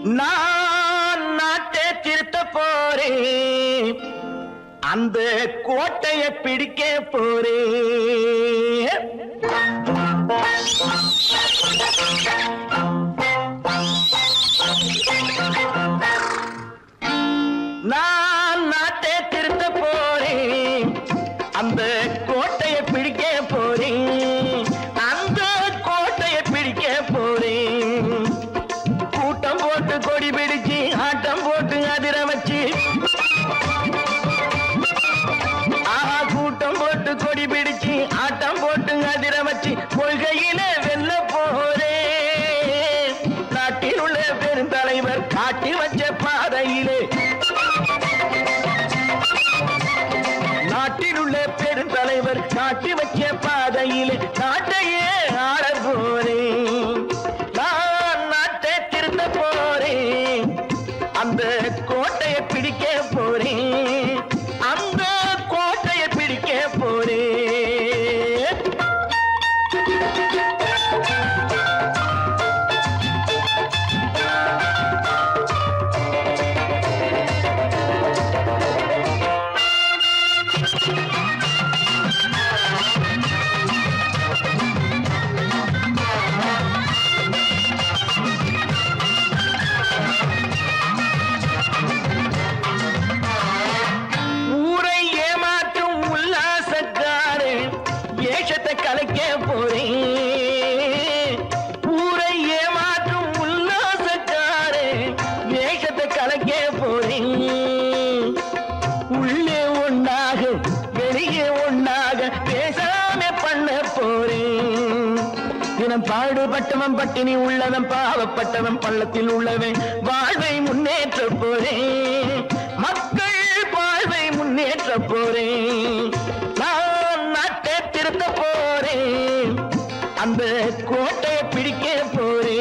நான் நாட்டை திருத்த போறேன், அந்த கோட்டையை பிடிக்க போறேன். நான் நாட்டை திருத்த போறேன், அந்த கோட்டையை பிடிக்க போறேன், அந்த கோட்டையை பிடிக்க போறேன். கூட்டம் போட்டு கொடி பிடிச்சு ஆட்டம் போட்டு அதிர வச்சு, ஆஹா கூட்டம் போட்டு கொடி பிடிச்சு ஆட்டம் போட்டு அதிர வச்சு கொள்கையில வெல்ல போறேன். நாட்டில் உள்ள பெருந்தலைவர் காட்டி வச்ச பாதையிலே, நாட்டில் உள்ள பெருந்தலைவர் காட்டி வச்ச பாதையிலே நாட்டையே ஆள போறேன். நான் நாட்டை திருத்த போறேன், அந்த கோட்டையை பிடிக்க போறேன், அந்த கோட்டையை பிடிக்க போறேன். ஊரை ஏமாற்றும் உல்லாசக்காரே ஏஷத்தை கலைக்க போறேன். ஊரை ஏமாற்றும் உல்லாசக்காரே ஏஷத்தை கலைக்க போறேன். உள்ளே ஒன்றாக வெளியே ஒன்றாக பேசாம பண்ண போறேன். தினம் பாடுபட்டவன் பட்டினி உள்ளவன் பாவப்பட்டவன் பள்ளத்தில் உள்ளவன் வாழ்வை முன்னேற்ற போறேன். மக்கள் வாழ்வை முன்னேற்ற போறேன். நான் நாட்டை திருத்த போறேன், அந்த கோட்டையை பிடிக்க போறேன்.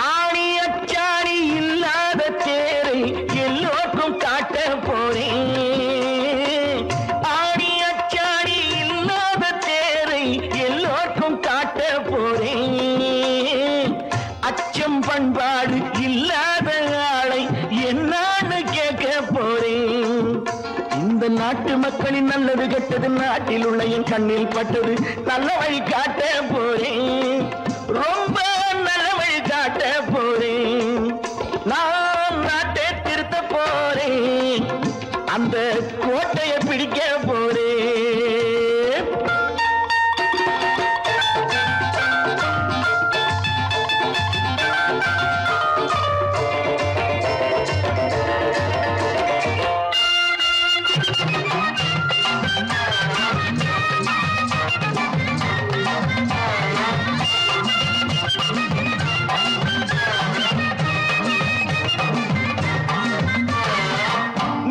ஆணி அச்சாணி இல்லாத தேரை எல்லோருக்கும் காட்ட போறேன். ஆணி அச்சாணி இல்லாத தேரை எல்லோருக்கும் காட்ட போறேன். அச்சம் பண்பாடு இல்லாத ஆளை என்னான்னு கேட்க போறேன். இந்த நாட்டு மக்களின் நல்லது கெட்டது நாட்டில் உள்ள என் கண்ணில் பட்டது நல்ல வழி காட்ட போறேன். ரொம்ப நல்ல வழி காட்ட போறேன். நான் நாட்டை திருத்த போறேன், அந்த கோட்டையை பிடிக்க போறேன்.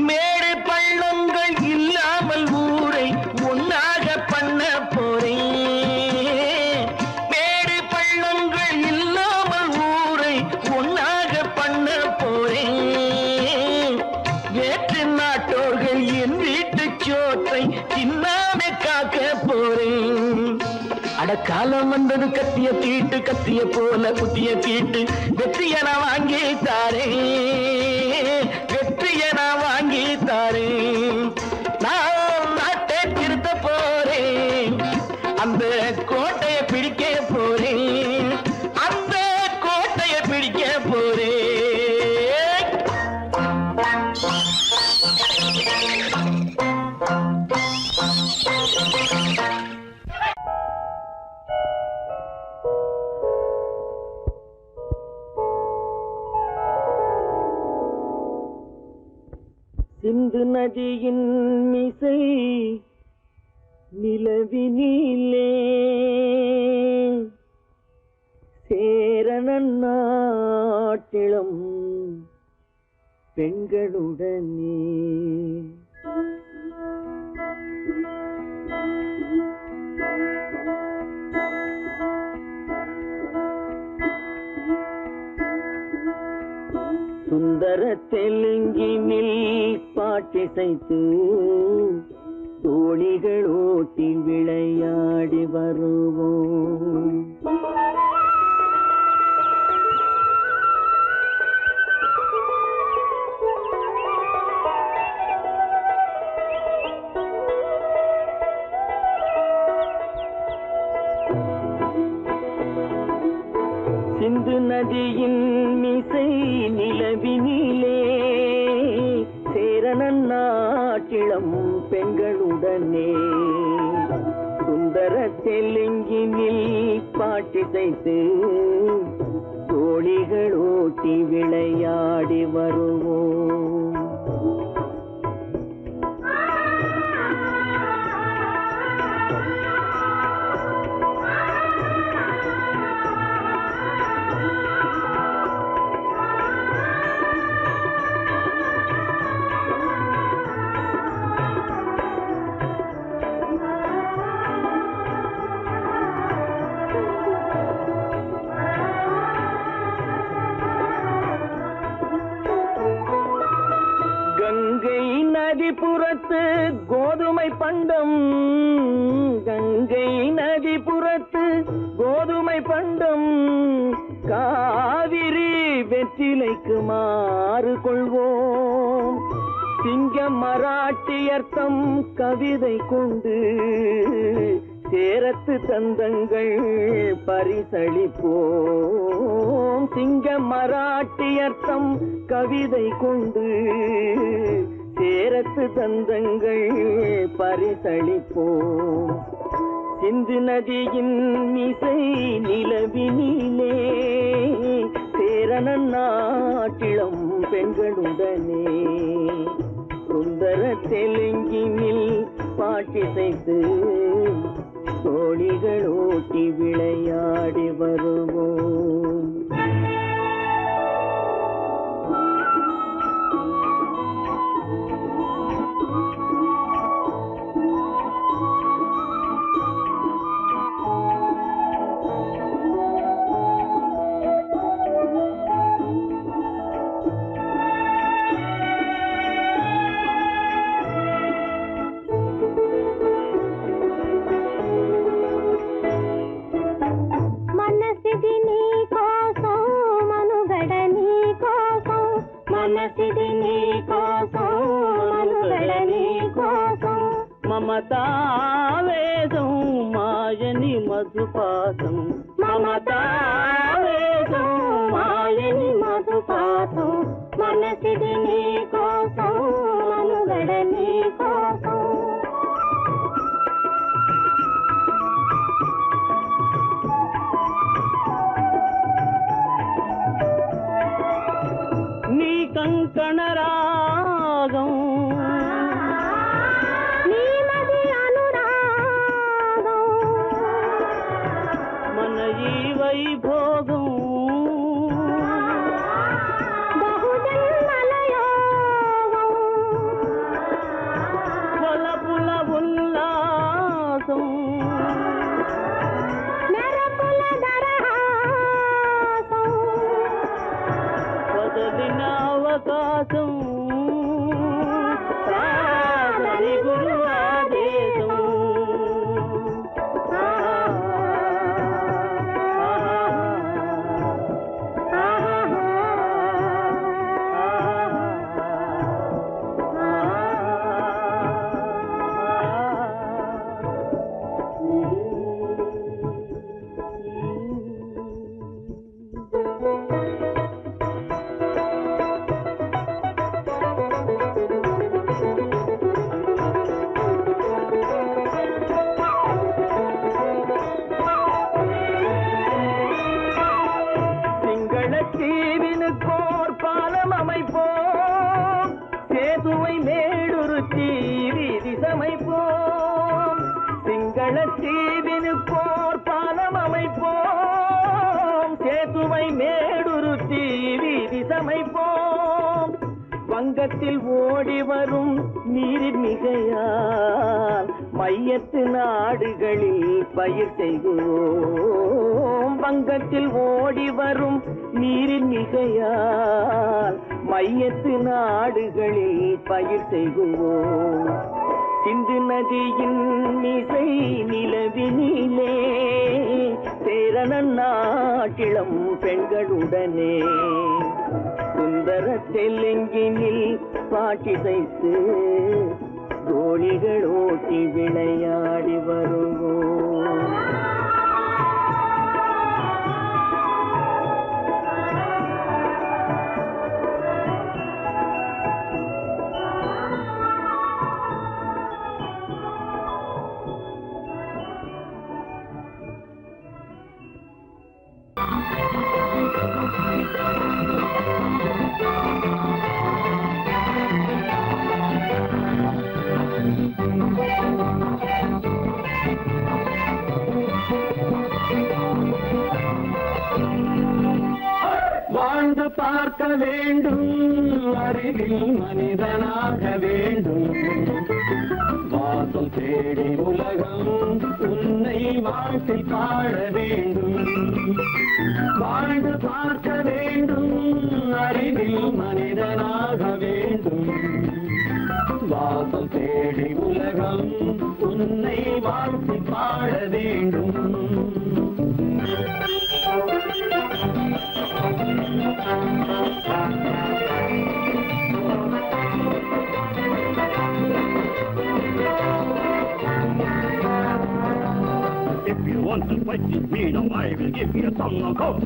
மேடு பள்ளங்கள் இல்லாமல் ஊரை ஒன்னாக பண்ண போறேன். மேடு பள்ளங்கள் இல்லாமல் ஊரை ஒன்னாக பண்ண போறேன். வேற்று நாட்டோர்கள் என் வீட்டு சோற்றை தின்னாம காக்க போறேன். அடக்காலம் வந்தது கத்திய தீட்டு, கத்திய போல குத்திய தீட்டு வெற்றிய நான் வாங்கி தாரேன், வெற்றிய நான் வாங்கி தாரேன். நான் நாட்டை திருத்த போறேன், அந்த கோட்டையை பிடிக்க போறேன், அந்த கோட்டையை பிடிக்க போறேன். சிந்து நதியின் மிசை நிலவினிலே சேரணன் நாட்டிலும் பெண்களுடனே சுந்தர தெலுங்கினில் பாட்டிசைத்து தோணிகள் ஓட்டி விளையாடி வருவோம். சிந்து நதியின் மிசை நிலவினிலே சேரணன் நாட்டிளம் பெண்களுடனே சுந்தர தெலுங்கினில் பாட்டிசைத்து தோணிகள் ஓட்டி விளையாடி வருவோம். கங்கை நதிபுறத்து கோதுமை பண்டம், கங்கை நதிபுறத்து கோதுமை பண்டம், காவிரி வெற்றிலைக்கு மாறு கொள்வோம். சிங்கம் மராட்டியர்த்தம் கவிதை கொண்டு சேரத்து தந்தங்கள் பரிசளிப்போம். சிங்கம் மராட்டியர்த்தம் கவிதை கொண்டு சேரத்து தந்தங்கள் பரிசளிப்போம். சிந்து நதியின் மிசை நிலவினிலே சேரணன் நாட்டிளம் பெண்களுடனே சுந்தர தெலுங்கினில் பாட்டிசைத்து தோணிகள் ஓட்டி விளையாடி வருவோம். మనసిది నీ కోసం మనుగడ నీ కోసం మమతావేదం మాయని మధుపాసం మమతావేదం మాయని మధుపాసం మనసిది నీ కోసం మనుగడ నీ కోసం కంకణ రాగం నీమది అనురాగం మన ఈ వైభోగం బహుజన్మల యోగం కొలపుల ఉల్లాసం మెరపుల దరహాసం వదలిన అవకాశం సాధని గురు ఆదేశం சேதுவை மேடுருத்தி வீதி சமைப்போம். சிங்கள தீவினுக்கோர் பாலம் அமைப்போம். சேதுவை மேடுருத்தி வீதி சமைப்போம். வங்கத்தில் ஓடி வரும் நீரின் மிகையால் மையத்து மையத்து நாடுகளில் பயிர் செய்குவோம். வங்கத்தில் ஓடி வரும் நீரின் மிகையால் மையத்து நாடுகளில் பயிர் செய்குவோம். சிந்து நதியின் மிசை நிலவினிலே சேரண நாட்டிளம் பெண்களுடனே சுந்தர தெலுங்கினில் பாட்டிசைத்து தோழிகள் ஓட்டி விளையாடி வருவோம். வாழ்ந்து பார்க்க வேண்டும், அறிவில் மனிதனாக வேண்டும். வாசம் தேடி உலகம் உன்னை வாழ்க்கை பாட வேண்டும். வாழ்ந்து பார்க்க வேண்டும், அறிவில் மனிதனாக வேண்டும். வாசம் தேடி உலகம் உன்னை வாழ்க்கை பாட வேண்டும். If you want to fight with me, now I will give you a song of hope.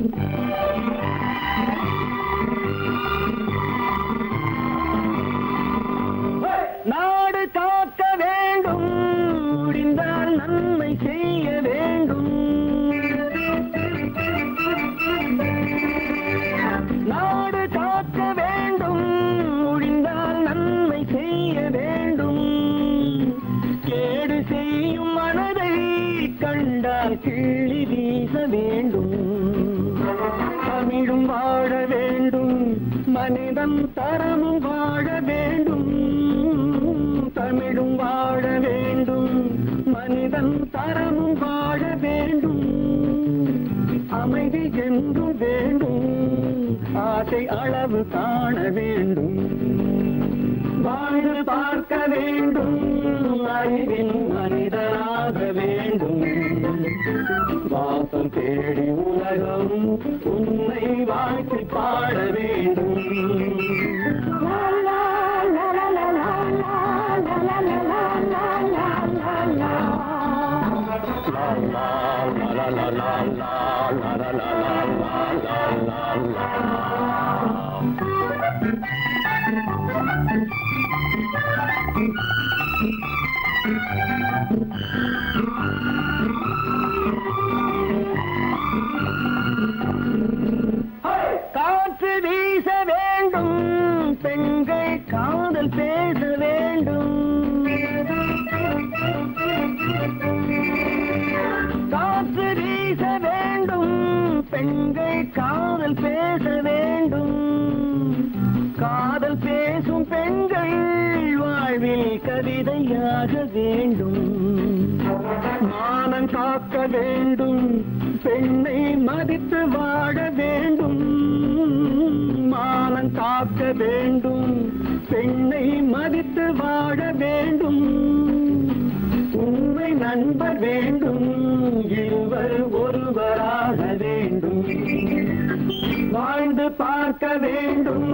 நாடு காக்க வேண்டும், முடிந்தால் நன்மை செய்ய வேண்டும். நாடு காக்க வேண்டும், முடிந்தால் நன்மை செய்ய வேண்டும். கேடு செய்யும் மனதை கண்டால் கிள்ளி வீச வேண்டும். தமிழும் வாழ வேண்டும், மனிதன் தரமும் வாழ வேண்டும். தமிழும் வாழ வேண்டும், மனிதன் தரமும் வாழ வேண்டும். அமைதி என்றும் வேண்டும், ஆசை அளவு காண வேண்டும். வாழ்ந்து பார்க்க வேண்டும், அறிவின் மனிதனாக வேண்டும். வாசம் தேடி உலகம் உன்னை வாழ்க்கை பாட வேண்டும். காற்று வீச வேண்டும், பெண்கள் காதல் பேச வேண்டும். காற்று வீச வேண்டும், பெண்கள் காதல் பேச வேண்டும். காதல் பேசும் பெண்கள் வாழ்வில் கவிதையாக வேண்டும். மானம் காக்க வேண்டும், பெண்ணை மதித்து வாழ வேண்டும். மானம் காக்க வேண்டும், பெண்ணை மதித்து வாழ வேண்டும். உண்மை நண்பர் வேண்டும், இருவர் ஒருவராக வேண்டும். வாழ்ந்து பார்க்க வேண்டும்,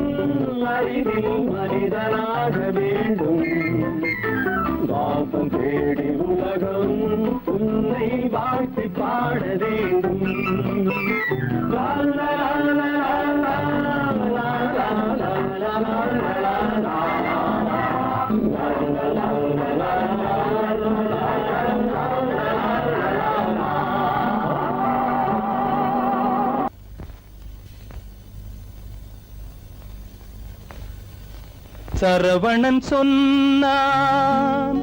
அறிவில் மனிதனாக வேண்டும். வாசம் தேடி உலகம் உன்னை வாழ்த்தி பாட வேண்டும். லா லா லா லா லா லா லா லா. சரவணன் சொன்னான்,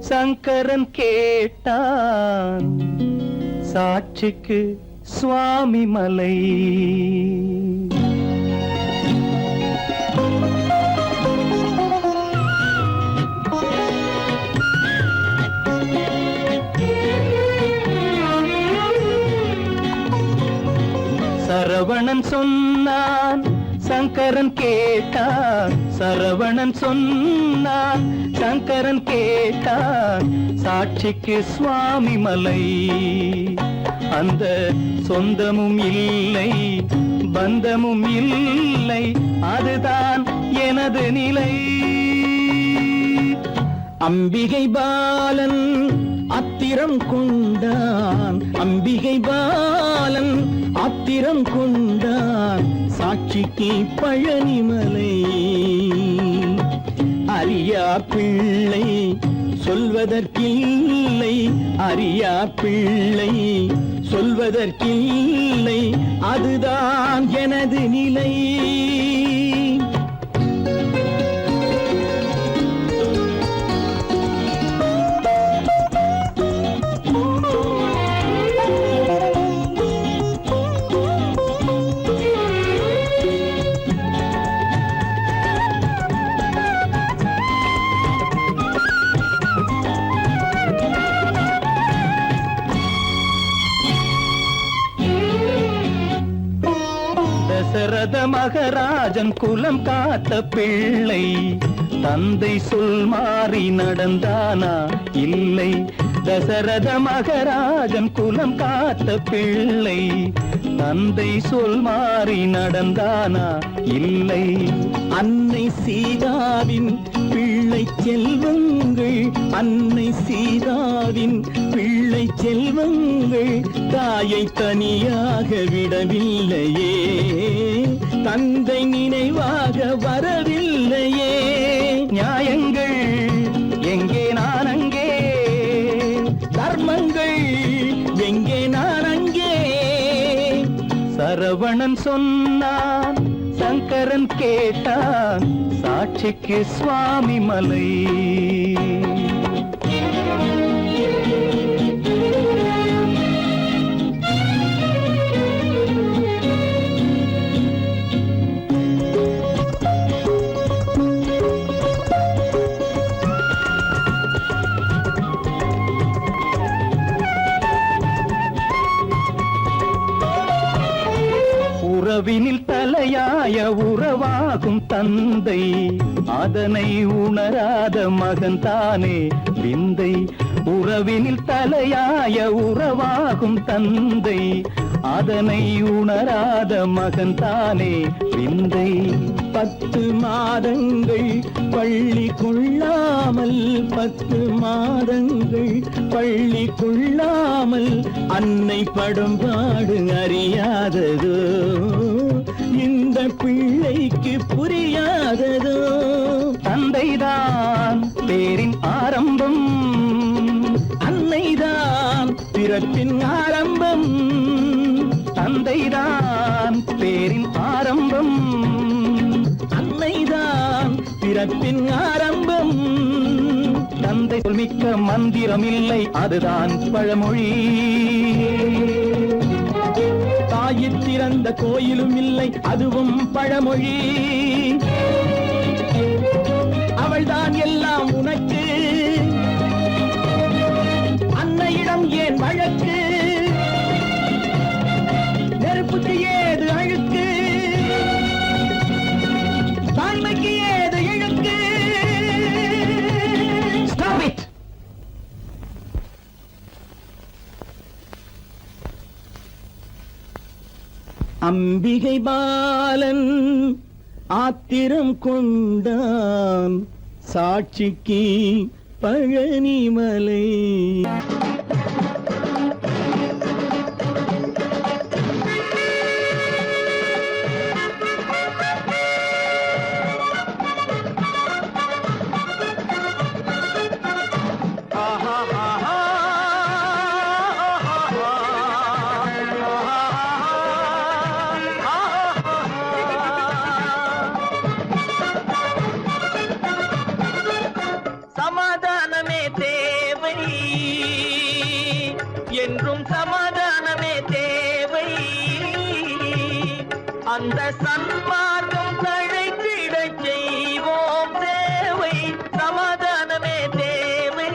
சங்கரன் கேட்டான், சாட்சிக்கு சுவாமி மலை. சரவணன் சொன்னான், சங்கரன் கேட்டான். சரவணன் சொன்னான், சங்கரன் கேட்டான். சாட்சிக்கு சுவாமி மலை. அந்த சொந்தமும் இல்லை, பந்தமும் இல்லை, அதுதான் எனது நிலை. அம்பிகை பாலன் அத்திரம் கொண்டான், அம்பிகை பாலன் ஆத்திரம் கொண்டான். சாட்சிக்கு பழனிமலை. அறியா பிள்ளை சொல்வதற்கில்லை, அறியா பிள்ளை சொல்வதற்கில்லை, அதுதான் எனது நிலை. தசரத மகராஜன் குலம் காத்த பிள்ளை. தந்தை சொல் மாறி நடந்தானா? இல்லை. தசரத மகராஜன் குலம் காத்த பிள்ளை. தந்தை சொல் மாறி நடந்தானா? இல்லை. அன்னை சீதாவின் பிள்ளை செல்வங்கள், அன்னை சீதாவின் பிள்ளை செல்வங்கள் தாயை தனியாக விடவில்லையே, தந்தை நினைவாக வரவில்லையே. நியாயங்கள் எங்கே நான் அங்கே, தர்மங்கள் எங்கே நான் அங்கே. சரவணன் சொன்னான், சங்கரன் கேட்டான். சாட்சிக்கு சுவாமி மலை. உறவினில் தலையாய உறவாகும் தந்தை, அதனை உணராத மகன் தானே விந்தை. உறவினில் தலையாய உறவாகும் தந்தை, அதனை உணராத மகன் தானே விந்தை. 10 மாதங்கள் பள்ளி கொள்ளாமல், 10 மாதங்கள் பள்ளி கொள்ளாமல் அன்னை படும் பாடு அறியாததோ, இந்த பிள்ளைக்கு புரியாததோ. தந்தைதான் பேரின் ஆரம்பம், அன்னைதான் பிறப்பின் ஆரம்பம். தந்தைதான் பேரின் ஆரம்பம், அன்னைதான் பிறப்பின் ஆரம்பம். தந்தை சொல்மிக்க மந்திரம் இல்லை, அதுதான் பழமொழி. தாயிற் திறந்த கோயிலும் இல்லை, அதுவும் பழமொழி. அவள்தான் எல்லாம் உனக்கு, அன்னையிடம் ஏன் வழக்கு? நெருப்புக்கு ஏது அழுக்கு, தாய்மைக்கு ஏது இழுக்கு? Stop it! அம்பிகை பாலன் ஆத்திரம் கொண்டான். சாட்சிக்கு பழனிமலை. சமாதானமே தேவை, என்றும் சமாதானமே தேவை. அந்த சன்மார்க்கம் தழைத்திடச் செய்வோம் தேவை. சமாதானமே தேவை.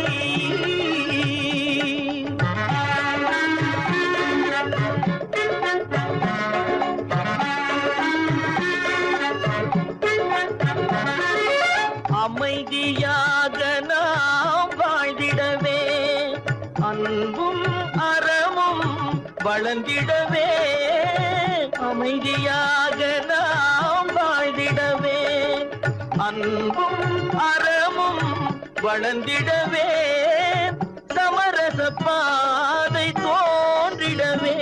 அன்பும் அறமும் வளர்ந்திடவே அமைதியாக நாம் வாழ்ந்திடவே அன்பும் அறமும் வளர்ந்திடவே சமரச பாதை தோன்றிடவே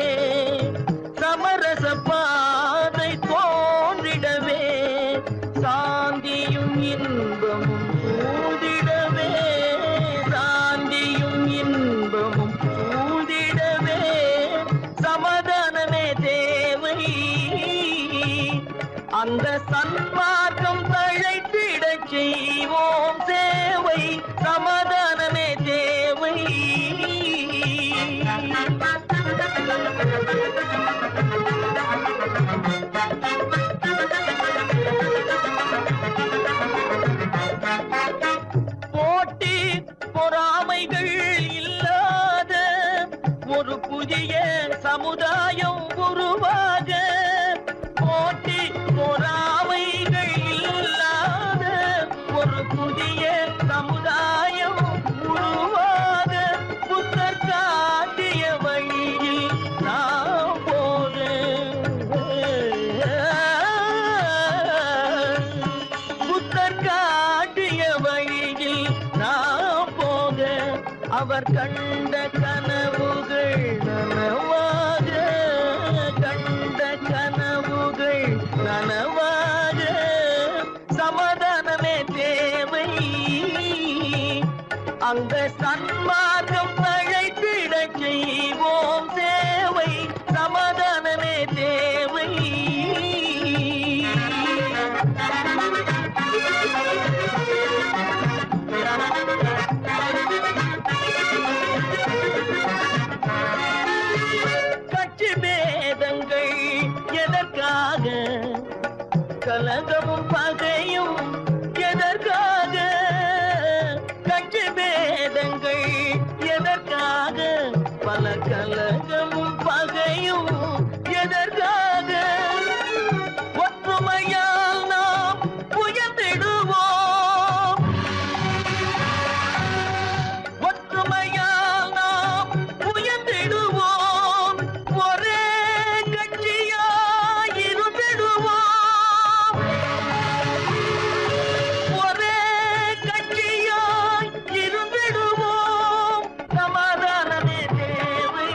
சமரச பாதை தோன்றிடவே சாந்தியும் இன்பமும் சூழ்ந்திடவே சாந்தியும் இன்பமும் சூழ்ந்திடவே சமாதானமே தேவை அந்த சன்மார்க்கம் தழைத்திடச் செய்வோம் சேவை சமாதானமே தேவை போட்டி பொறாமைகள் இல்லாத ஒரு புதிய சமுதாயம் உருவாக போட்டி பொறாமைகள் இல்லாத ஒரு புதிய சமுதாயம் உருவாக புத்தர் காட்டிய வழியில் நாம் போக புத்தர் காட்டிய வழியில் நாம் போக அவர் கண்ட கனவுகள் நனவாக கண்ட கனவுகள் நனவாக சமாதானமே தேவை அந்த சன்மார்க்கம் தழைத்திடச் செய்வோம் சேவை சமாதானமே தேவை கட்சி பேதங்கள் எதற்காக கலகமும் பகையும் எதற்காக கட்சி பேதங்கள் எதற்காக பல கலகமும் பகையும் எதற்காக ஒற்றுமையால் நாம் உயர்ந்திடுவோம் ஒற்றுமையால் நாம் உயர்ந்திடுவோம் ஒரே கட்சியாய் இருந்திடுவோம் ஒரே கட்சியாய் இருந்திடுவோம் சமாதானமே தேவை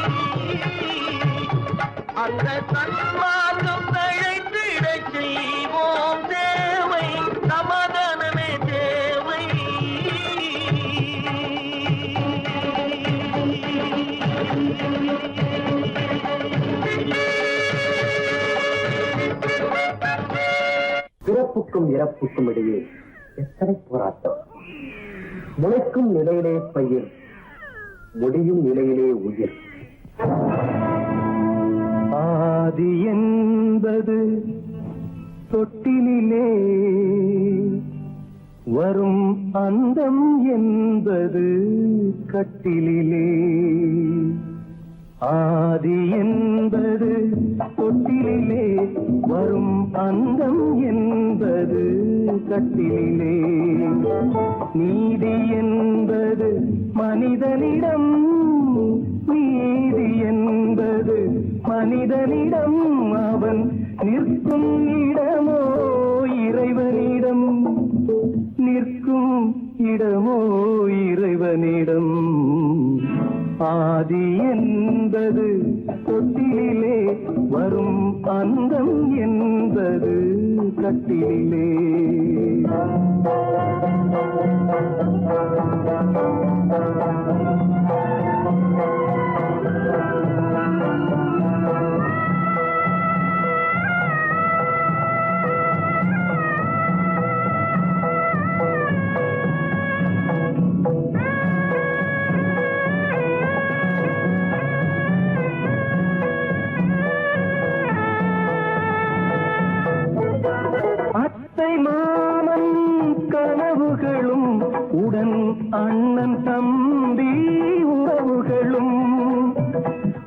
அந்த சன்மார்க்கம் தழைத்திடச் செய்வோம் தேவை சமாதானமே தேவை பிறப்புக்கும் இறப்புக்கும் இடையே எத்தனை போராட்டம் முளைக்கும் நிலையிலே பயிர் முடியும் நிலையிலே உயிர் ஆதி என்பது தொட்டிலே வரும் அந்தம் என்பது கட்டிலே ஆதி என்பது தொட்டிலே வரும் அந்தம் என்பது கட்டிலே நீதி என்பது மனிதனிடம் நீதி என்பது மனிதனிடம் அவன் நிற்கும் இடமோ இறைவனிடம் நிற்கும் இடமோ இறைவனிடம் ஆதி என்பது தொட்டிலே வரும் அந்தம் என்பது கட்டிலே மாமன் கனவுகளும் உடன் அண்ணன் தம்பி உறவுகளும்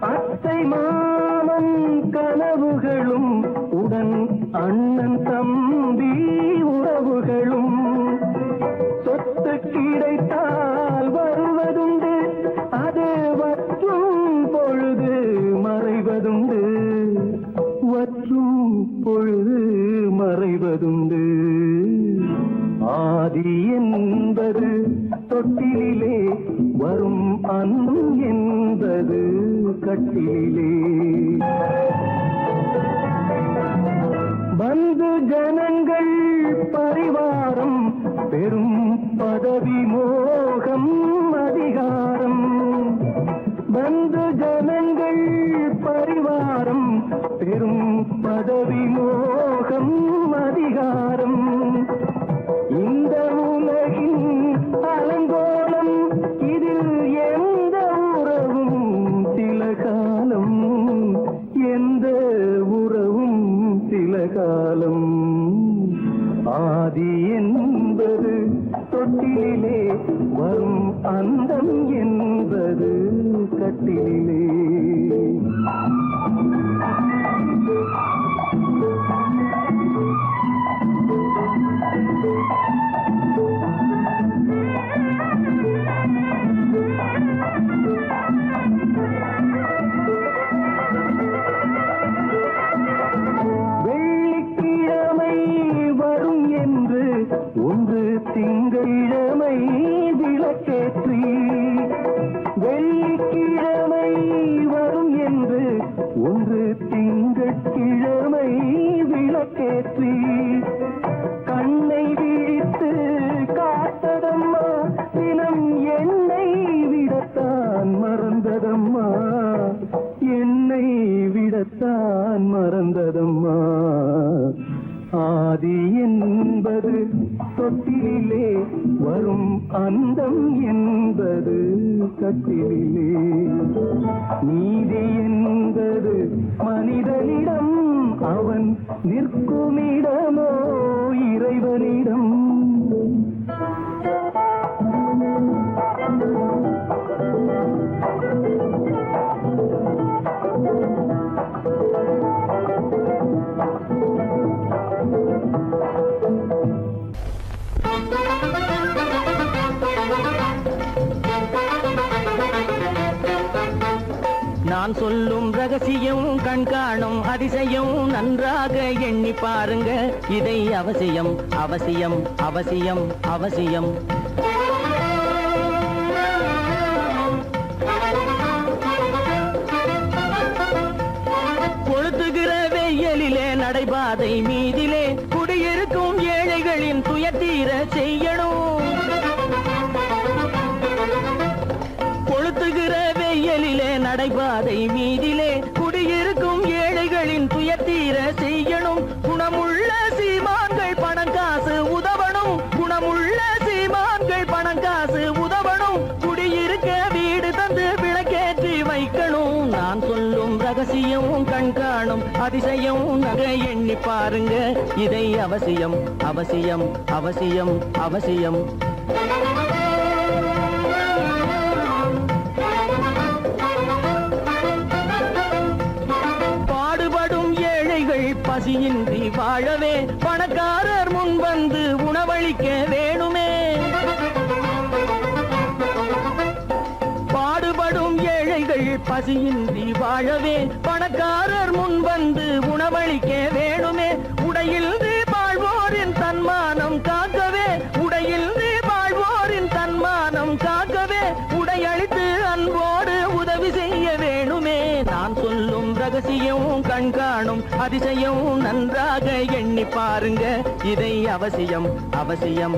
அத்தை மாமன் கனவுகளும் உடன் அண்ணன் தம்பி உறவுகளும் சொத்து கிடைத்தால் வருவதுண்டு அது தொட்டிலே வரும் அன்னம் என்பது கட்டிலே. வந்து ஜனங்கள் பரிவாரம் பெரும் பதவி மோகம் அதிகாரம். வந்து ஜனங்கள் பரிவாரம் பெரும் பதவி மோகம் அதிகாரம். இந்த உலகின் அலங்கோலம் இதில் எந்த உறவும் சில காலம், எந்த உறவும் சில காலம். ஆதி என்பது தொட்டிலே வரும் அந்தம் என்பது கட்டிலே. வெள்ளிக்கிழமை வரும் என்று ஒன்று திங்களிழமை விளக்கேற்றி. வெள்ளிக்கிழமை வரும் என்று ஒன்று திங்கட்கிழமை விளக்கேற்றி. கண்ணை விழித்து காத்ததம்மா தினம் என்னை விடத்தான் மறந்ததம்மா, என்னை விடத்தான் மறந்ததம்மா. ஆதி என்பது தொட்டிலே வரும் அந்தம் என்பது கட்டிலே. நீதி என்பது மனிதனிடம் அவன் நிற்குமிடமோ இறைவனிடம். நான் சொல்லும் ரகசியம் கண்காணும் அதிசயம் நன்றாக எண்ணி பாருங்க. இதை அவசியம் அவசியம் அவசியம் அவசியம். கொளுத்துகிற வெயிலிலே நடைபாதை மீதிலே குடியிருக்கும் ஏழைகளின் துயத்தீர செய்யணும். கொளுத்துகிற வெயிலிலே நடைபாதை மீதிலே குடியிருக்கும் ஏழைகளின் துயத்தீர செய்யணும். குணமுள்ள சீமான்கள் பணம் காசு உதவணும். குணமுள்ள சீமான்கள் பணம் காசு உதவணும். குடியிருக்க வீடு தந்து விளக்கேற்றி வைக்கணும். நான் சொல்லும் ரகசியம் கண்காணும் அதிசயம் நகை எண்ணி பாருங்க. இதை அவசியம் அவசியம் அவசியம் அவசியம். பசியின்றி வாழவே பணக்காரர் முன் வந்து உணவளிக்க வேணுமே. பாடுபடும் ஏழைகள் பசியின்றி வாழவே பணக்காரர் முன் வந்து உணவளிக்க வேணுமே. உடையில் வாழ்வோரின் தன்மானம் காக்கவே, உடையில் வாழ்வோரின் தன்மானம் காக்கவே உடையளித்து அன்போடு உதவி செய்ய வேணுமே. நான் சொல்லும் ரகசியம் கண்காணும் அதிசயம் நன்றாக எண்ணி பாருங்க. இதை அவசியம் அவசியம்